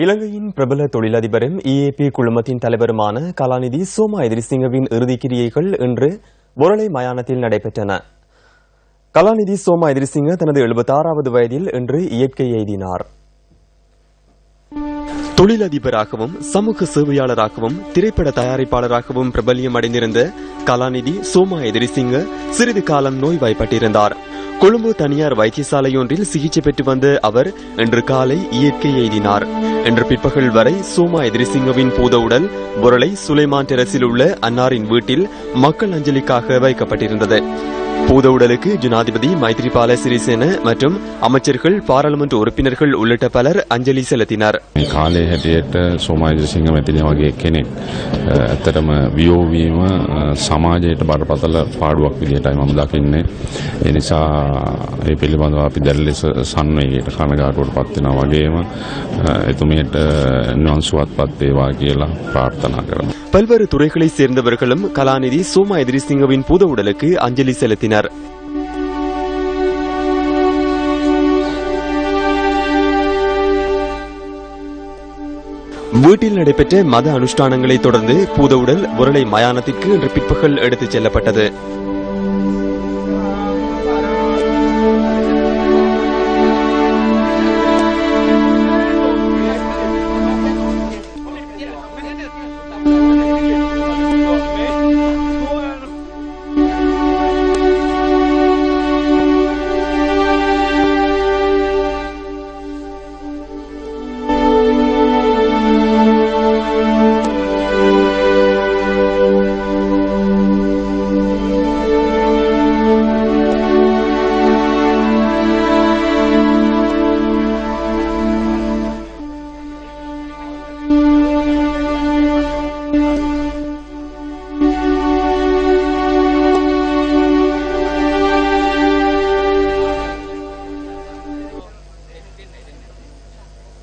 இலங்கையின் பிரபல தொழிலதிபரும் EAP குழுமத்தின் தலைவருமான கலாநிதி சோமா எதிரிசிங்கவின் இறுதிக்கிரியைகள் இன்று பொரளை மயானத்தில் நடைபெற்றன. கலாநிதி சோமா எதிரிசிங்க தனது 76வது வயதில் இன்று இயற்கை எய்தினார். தொழிலதிபராகவும் சமூக சேவையாளராகவும் திரைப்பட தயாரிப்பாளராகவும் பிரபல்யம் அடைந்திருந்த கலாநிதி சோமா எதிரிசிங்க சிறிது காலம் நோய்வாய்ப்பட்டிருந்தார். கொழும்பு தனியார் வைத்தியசாலையொன்றில் சிகிச்சை பெற்று வந்த அவர் இன்று காலை இயற்கை எய்தினார். இன்று பிற்பகல் வரை சோமா எதிரிசிங்கவின் பூத உடல் பொரளை சுலைமான் டெரஸில் உள்ள அன்னாரின் வீட்டில் மக்கள் அஞ்சலிக்காக வைக்கப்பட்டிருந்தது. பூத உடலுக்கு ஜனாதிபதி மைத்ரிபால சிறிசேன மற்றும் அமைச்சர்கள், பாராளுமன்ற உறுப்பினர்கள் உள்ளிட்ட பலர் அஞ்சலி செலுத்தினர். කාලේ හැටියට සෝමා එදිරිසිංහ මැතිණිය වගේ කෙනෙක් ඇත්තටම වියෝවීම සමාජයට බරපතල පාඩුවක් විදිහටයි මම දකින්නේ. ඒ නිසා මේ පිළිබඳව අපි දැඩි ලෙස සංවේගයට කනගාටුවට පත් වෙනවා වගේම එතුමියට නිවන් සුවපත් වේවා කියලා ප්‍රාර්ථනා කරනවා. பல்வேறு துறைகளைச் சேர்ந்தவர்களும் கலாநிதி சோமா எதிரிசிங்கவின் பூத உடலுக்கு அஞ்சலி செலுத்தினர். வீட்டில் நடைபெற்ற மத அனுஷ்டானங்களை தொடர்ந்து பூத உடல் பொரளை மயானத்திற்கு இன்று பிற்பகல் எடுத்துச் செல்லப்பட்டது.